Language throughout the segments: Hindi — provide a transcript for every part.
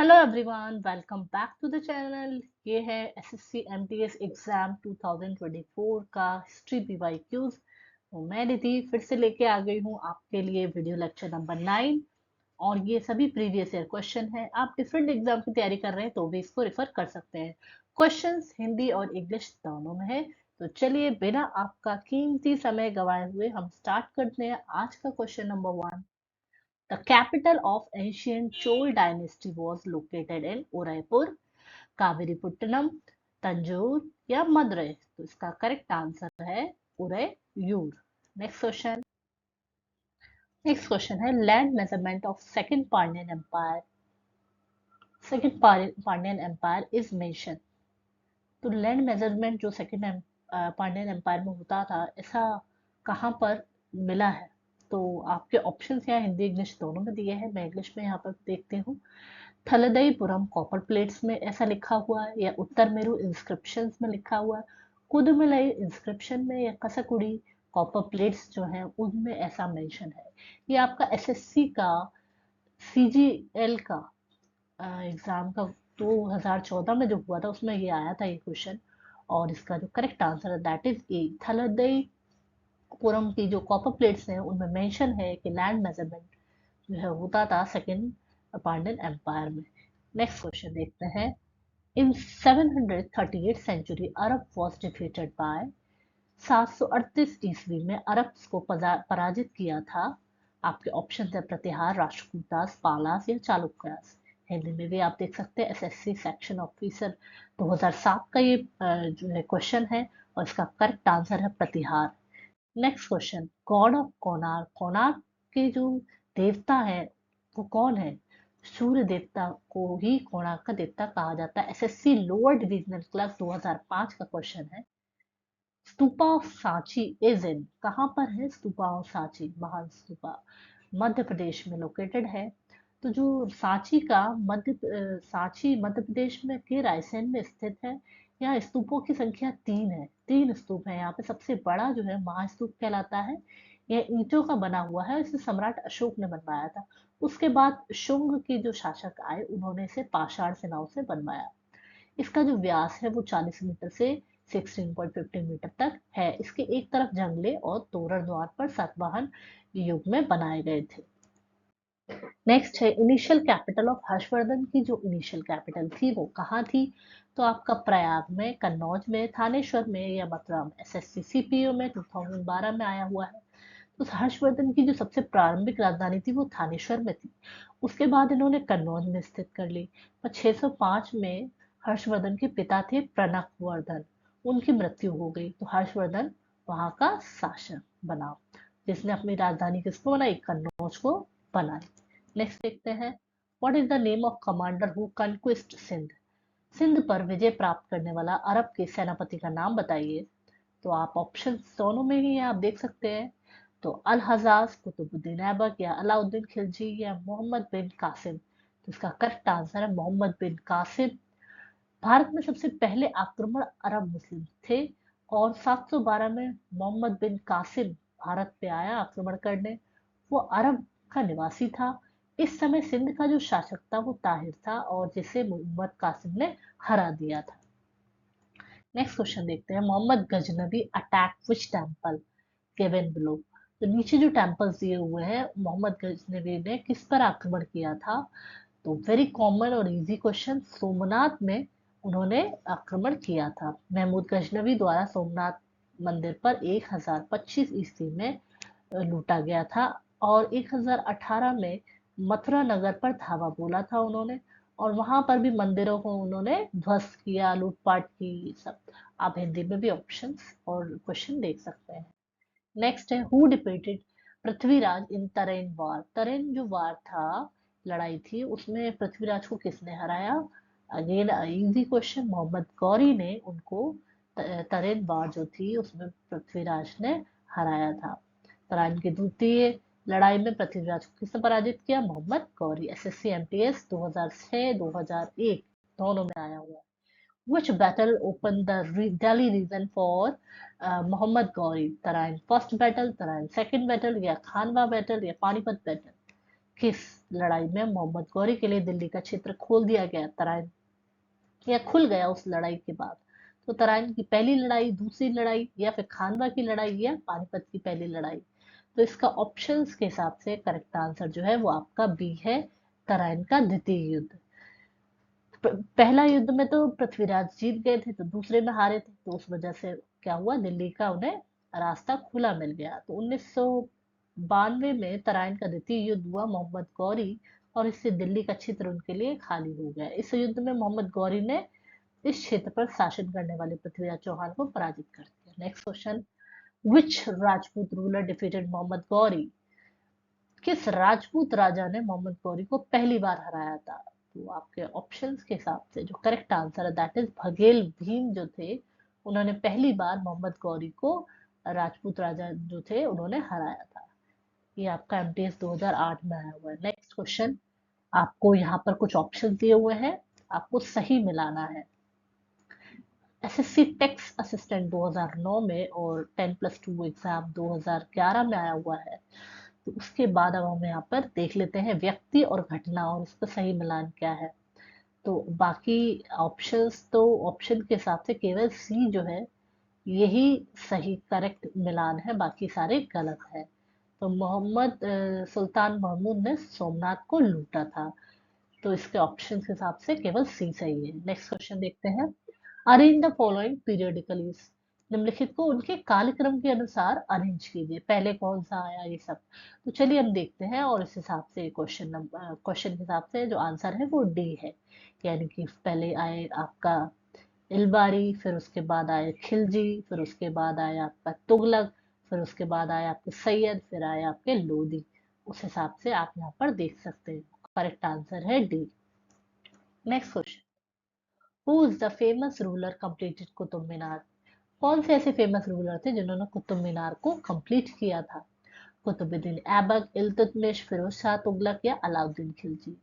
Hello everyone, welcome back to the channel. ये है एसएससी एमटीएस एग्जाम 2024 का हिस्ट्री पीवाईक्यूज। तो मैं निधि फिर से लेके आ गई हूँ आपके लिए वीडियो लेक्चर नंबर 9। और ये सभी प्रीवियस ईयर क्वेश्चन है। आप डिफरेंट एग्जाम की तैयारी कर रहे हैं तो भी इसको रेफर कर सकते हैं। क्वेश्चंस हिंदी और इंग्लिश दोनों में है। तो चलिए बिना आपका कीमती समय गवाए हुए हम स्टार्ट करते हैं आज का question number 1। The capital of ancient Chol dynasty was located in Udaipur, Kaveripattinam, Tanjore या मदुरई। तो इसका करेक्ट आंसर है Udaiyur. Next question. Next question है land measurement of second Pandyan empire. Second Pandyan empire is mention. तो लैंड मेजरमेंट जो सेकंड पांड्यन एम्पायर में होता था, ऐसा कहाँ पर मिला है? तो आपके ऑप्शंस यहाँ हिंदी इंग्लिश दोनों में दिए हैं। मैं इंग्लिश में यहाँ पर देखती हूँ। थलदईपुरम कॉपर प्लेट्स में ऐसा लिखा हुआ है, या उत्तर मेरू इंस्क्रिप्शंस में लिखा हुआ है, कुदमलई इंस्क्रिप्शन में, या कसकुड़ी कॉपर प्लेट्स जो हैं उनमें ऐसा मेंशन है। ये आपका एसएससी का सीजीएल का एग्जाम का 2014 में जो हुआ था उसमें ये आया था ये क्वेश्चन। और इसका जो करेक्ट आंसर है दैट इज ए। थलदईपुरम की जो कॉपर प्लेट्स हैं उनमें मेंशन है कि लैंड मेजरमेंट जो है होता था सेकंड पांड्यन एम्पायर में। नेक्स्ट क्वेश्चन देखते हैं। In 738 century Arab was defeated by. 738 ईस्वी में अरब्स को पराजित किया था। आपके ऑप्शन है प्रतिहार, राष्ट्रकूटास, पालास या चालुक्यास। हिंदी में भी आप देख सकते हैं एसएससी सेक्शन ऑफिसर 2007 का ये जो है क्वेश्चन है। और इसका करेक्ट आंसर है Pratihar. Next question. God of Konark, Konark के जो देवता है वो कौन है? सूर्य देवता को ही कोणार्क का देवता कहा जाता है। एसएससी लोअर डिविजनल क्लास 2005 का क्वेश्चन है। Stupa of Sanchi is in, कहाँ पर है स्तूपा ऑफ सांची? महान स्तूपा मध्य प्रदेश में लोकेटेड है। तो जो सांची का सांची मध्य प्रदेश में के रायसेन में स्थित है। यहाँ स्तूपों की संख्या 3 है। 3 स्तूप है यहाँ पे। सबसे बड़ा जो है महास्तूप कहलाता है। यह ईंटों का बना हुआ है। इसे सम्राट अशोक ने बनवाया था। उसके बाद शुंग के जो शासक आए उन्होंने इसे पाषाण सेनाओं से बनवाया। इसका जो व्यास है वो 40 मीटर से 16.15 मीटर तक है। इसके एक तरफ जंगले और तोरण द्वार पर सातवाहन युग में बनाए गए थे। नेक्स्ट है इनिशियल कैपिटल ऑफ हर्षवर्धन की जो इनिशियल कैपिटल थी वो कहाँ थी? तो आपका प्रयाग में, कन्नौज में, थानेश्वर में या मथुरा में। एसएससी सीपीओ में 2012 में आया हुआ है। तो हर्षवर्धन की जो सबसे प्रारंभिक राजधानी थी वो थानेश्वर में थी। उसके बाद इन्होंने कन्नौज में स्थित कर ली। और 605 में हर्षवर्धन के पिता थे प्रणकवर्धन। उनकी मृत्यु हो गई तो हर्षवर्धन वहां का शासक बना, जिसने अपनी राजधानी किसको बनाई? कन्नौज को बनाई। नेक्स्ट देखते हैं। What is the name of commander who conquest Sindh? Sindh पर विजय प्राप्त करने वाला अरब के सेनापति का नाम बताइए। तो आप ऑप्शन दोनों में ही आप देख सकते हैं। तो अल हजाज, कुतुबुद्दीन ऐबक या अलाउद्दीन खिलजी या मोहम्मद बिन कासिम। तो इसका करेक्ट आंसर है मोहम्मद बिन कासिम। भारत में सबसे पहले आक्रमण अरब मुस्लिम थे। और 712 में मोहम्मद बिन कासिम भारत पे आया आक्रमण करने। वो अरब का निवासी था। इस समय सिंध का जो शासक था वो ताहिर था, और जिसे मोहम्मद कासिम ने हरा दिया था। नेक्स्ट क्वेश्चन देखते हैं। Mohammad Ghaznavi attack which temple given below? तो नीचे जो टेम्पल्स दिए हुए हैं, मोहम्मद गजनबी ने किस पर आक्रमण किया था? तो वेरी कॉमन और इजी क्वेश्चन, सोमनाथ में उन्होंने आक्रमण किया था। महमूद गजनवी द्वारा सोमनाथ मंदिर पर 1025 ईस्वी में लूटा गया था। और 1018 में मथुरा नगर पर धावा बोला था उन्होंने। और वहां पर भी मंदिरों को उन्होंने ध्वस्त किया, लूटपाट की, सब। आप हिंदी में भी ऑप्शंस और क्वेश्चन देख सकते हैं। नेक्स्ट है हु डिफीटेड पृथ्वीराज इन तरेन वार? तरेन जो वार था, लड़ाई थी, उसमें पृथ्वीराज को किसने हराया? Again easy question, Mohammad Ghori ने उनको तरेन वार जो थी उसमें पृथ्वीराज ने हराया था। तराइन की द्वितीय लड़ाई में पृथ्वीराज को किसने पराजित किया? मोहम्मद गौरी। एसएससी एमटीएस 2006 2001 दोनों में आया हुआ है। Which battle opened the Delhi region for Mohammad Ghori? Tarain first battle, Tarain second battle, या खानवा बैटल, या पानीपत बैटल? किस लड़ाई में मोहम्मद गौरी के लिए दिल्ली का क्षेत्र खोल दिया गया, तराइन या खुल गया उस लड़ाई के बाद? तो तराइन की पहली लड़ाई, दूसरी लड़ाई, या फिर खानवा की लड़ाई, या पानीपत की पहली लड़ाई? तो इसका ऑप्शंस के हिसाब से करेक्ट आंसर जो है वो आपका बी है, तराइन का द्वितीय युद्ध। पहला युद्ध में तो पृथ्वीराज जीत गए थे, तो दूसरे में हारे थे, तो उस वजह से क्या हुआ, दिल्ली का उन्हें रास्ता खुला मिल गया। तो 1992 में तराइन का द्वितीय युद्ध हुआ मोहम्मद गौरी, और इससे दिल्ली का क्षेत्र उनके लिए खाली हो गया। इस युद्ध में मोहम्मद गौरी ने इस क्षेत्र पर शासन करने वाले पृथ्वीराज चौहान को पराजित कर दिया। नेक्स्ट क्वेश्चन, विच राजपूत रूलर डिफीटेड मोहम्मद गौरी? किस राजपूत राजा ने मोहम्मद गौरी को पहली बार हराया था? तो आपके ऑप्शंस के हिसाब से जो करेक्ट आंसर है दैट इज बघेल भीम जो थे, उन्होंने पहली बार मोहम्मद गौरी को, राजपूत राजा जो थे, उन्होंने हराया था। ये आपका एमटीएस 2008 में आया हुआ है। नेक्स्ट क्वेश्चन, आपको यहाँ पर कुछ ऑप्शन दिए हुए हैं, आपको सही मिलाना है। एसएससी टैक्स असिस्टेंट 2009 में और 10+2 एग्जाम 2011 में आया हुआ है। तो उसके बाद अब हम यहाँ पर देख लेते हैं व्यक्ति और घटना, और उसका सही मिलान क्या है। तो बाकी ऑप्शंस, तो ऑप्शन के हिसाब से केवल सी जो है यही सही करेक्ट मिलान है, बाकी सारे गलत है। तो मोहम्मद सुल्तान महमूद ने सोमनाथ को लूटा था। तो इसके ऑप्शन के हिसाब से केवल सी सही है। नेक्स्ट क्वेश्चन देखते हैं, अरेंज द फॉलोइंग पीरियडिकलीज। निम्नलिखित को उनके कालक्रम के अनुसार अरेंज कीजिए, पहले कौन सा आया, ये सब। तो चलिए हम देखते हैं, और इस हिसाब से क्वेश्चन के हिसाब से जो आंसर है वो डी है। यानी कि पहले आए आपका इलबारी, फिर उसके बाद आए खिलजी, फिर उसके बाद आया आपका तुगलक, फिर उसके बाद आया आपके सैयद, फिर आया आपके लोदी। उस हिसाब से आप यहाँ पर देख सकते हैं। करेक्ट आंसर है D. Next question, who is the famous ruler completed Qutub Minar? कौन से ऐसे फेमस रूलर थे जिन्होंने कुतुब मीनार को कंप्लीट किया था? कुतुबुद्दीन ऐबक, इल्तुतमिश, फिरोज शाह तुगलक, या अलाउद्दीन खिलजी?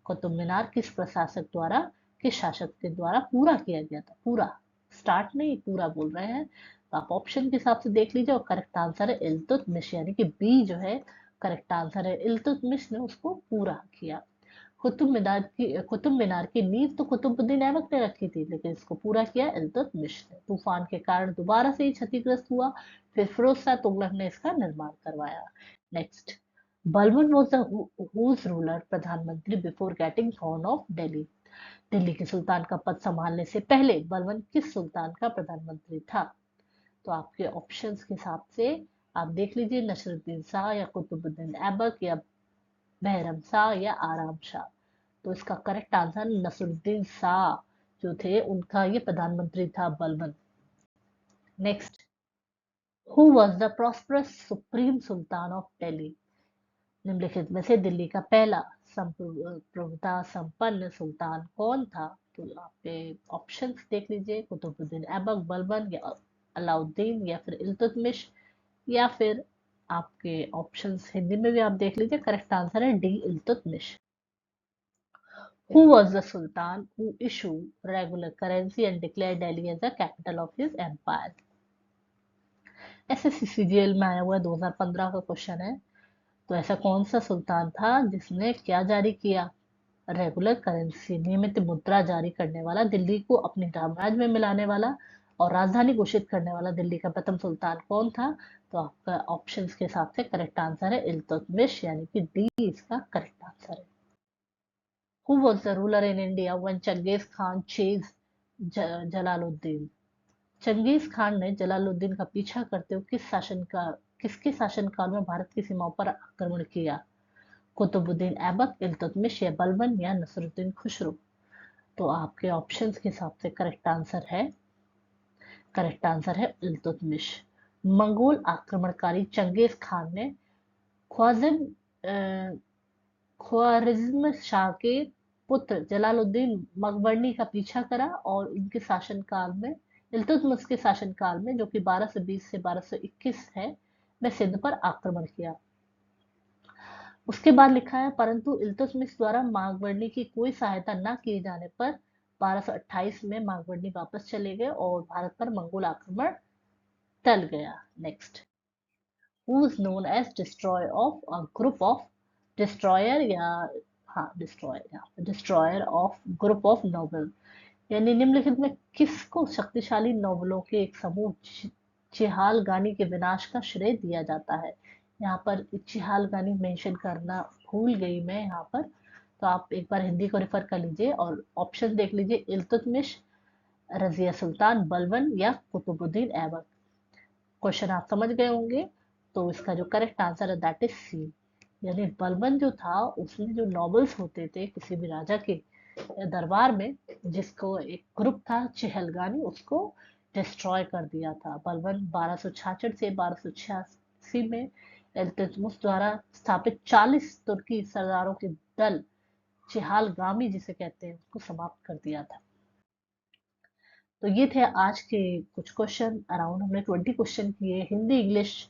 कुतुब मीनार किस प्रशासक द्वारा, किस शासक के द्वारा पूरा किया गया था? पूरा, स्टार्ट नहीं, पूरा बोल रहे हैं। तो आप ऑप्शन के हिसाब से देख लीजिए, और करेक्ट आंसर है इल्तुतमिश, यानी कि बी जो है करेक्ट आंसर है। इल्तुतमिश ने उसको पूरा किया। कुतुब मीनार की नींव तो कुतुबुद्दीन ऐबक ने रखी थी, लेकिन इसको पूरा किया इल्तुतमिश ने। तूफान के कारण दोबारा से ही क्षतिग्रस्त हुआ, फिर फिरोज शाह तुगलक ने इसका निर्माण करवाया। Next, Balban was the whose ruler प्रधानमंत्री before getting throne of Delhi? Delhi के सुल्तान का पद संभालने से पहले बलबन किस सुल्तान का प्रधानमंत्री था? तो आपके ऑप्शंस के हिसाब से आप देख लीजिए, नसरुद्दीन शाह, या कुतुबुद्दीन ऐबक, या बहरम शाह, या आराम शाह? तो इसका करेक्ट आंसर नसरुद्दीन शाह जो थे, उनका ये प्रधानमंत्री था Balban. Next, who was the prosperous supreme Sultan of Delhi? निम्नलिखित में से दिल्ली का पहला संप्रभुता संपन्न सुल्तान कौन था? तो आप पे ऑप्शंस देख लीजिए, कुतुबुद्दीन ऐबक, बलबन, या अलाउद्दीन, या फिर इल्तुतमिश, या फिर आपके ऑप्शंस हिंदी में भी आप देख लीजिए। करेक्ट आंसर है D, Iltutmish. Who was the Sultan who issued regular currency and declared Delhi as the capital of his empire? SSC CGL में आया हुआ 2015 का क्वेश्चन है। तो ऐसा कौन सा सुल्तान था जिसने क्या जारी किया? रेगुलर करेंसी, नियमित मुद्रा जारी करने वाला, दिल्ली को अपने साम्राज्य में मिलाने वाला, और राजधानी घोषित करने वाला दिल्ली का प्रथम सुल्तान कौन था? तो आपका ऑप्शंस के हिसाब से करेक्ट आंसर है इल्तुतमिश, यानी कि डी इसका करेक्ट आंसर है। Who was the ruler in India when Genghis Khan chased Jalaluddin? Genghis Khan ने जलालुद्दीन का पीछा करते हुए किसके शासनकाल में भारत की सीमाओं पर आक्रमण किया? कुतुबुद्दीन ऐबक, इल्तुतमिश, या बलबन, या नसरुद्दीन खुसरो? तो आपके ऑप्शंस के हिसाब से करेक्ट आंसर है इल्तुतमिश। मंगोल आक्रमणकारी चंगेज खान ने ख्वारिज्म ख्वारिज्म शाह के पुत्र जलालुद्दीन मकबरनी का पीछा करा, और उनके शासनकाल में, इल्तुतमिश के शासनकाल में, जो कि 1220 से 1221 है, में सिंध पर आक्रमण किया। उसके बाद लिखा है, परंतु इल्तुतमिश द्वारा मकबरनी की कोई सहायता न किए जाने पर 1228 में मकबरनी वापस चले गए, और भारत पर मंगोल आक्रमण टल गया। Next, who is known as destroy of a group of destroyer या हाँ destroyer, destroyer of group of noble, यानी निम्नलिखित में किसको शक्तिशाली नोबलों के एक समूह चिहालगानी के विनाश का श्रेय दिया जाता है। यहाँ पर चिहालगानी मेंशन करना भूल गई मैं यहाँ पर, तो आप एक बार हिंदी को रेफर कर लीजिए और ऑप्शन देख लीजिए, इल्तुतमिश, रजिया सुल्तान, बलबन या कुतुबुद्दीन ऐबक। क्वेश्चन आप समझ गए होंगे, तो इसका जो करेक्ट आंसर है दैट इज सी, यानी बलबन जो था उसमें जो नॉवेल्स होते थे किसी भी राजा के दरबार में, जिसको एक ग्रुप था चिहलगानी, उसको डिस्ट्रॉय कर दिया था। बलबन 1266 से 1286 में इल्तुतमिश द्वारा स्थापित 40 तुर्की सरदारों के दल चिहालगामी जिसे कहते हैं उसको समाप्त कर दिया था। तो ये थे आज के कुछ क्वेश्चन, अराउंड हमने 20 क्वेश्चन किए, हिंदी इंग्लिश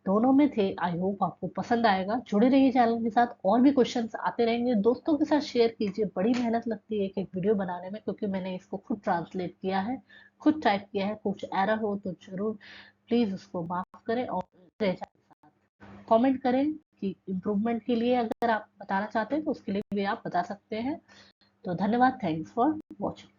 दोनों में थे। आई होप आपको पसंद आएगा, जुड़े रहिए चैनल के साथ, और भी क्वेश्चंस आते रहेंगे। दोस्तों के साथ शेयर कीजिए, बड़ी मेहनत लगती है एक एक वीडियो बनाने में, क्योंकि मैंने इसको खुद ट्रांसलेट किया है, खुद टाइप किया है। कुछ एरर हो तो जरूर प्लीज उसको माफ करें, और कमेंट करें कि इम्प्रूवमेंट के लिए अगर आप बताना चाहते हैं तो उसके लिए भी आप बता सकते हैं। तो धन्यवाद, थैंक्स फॉर वॉचिंग।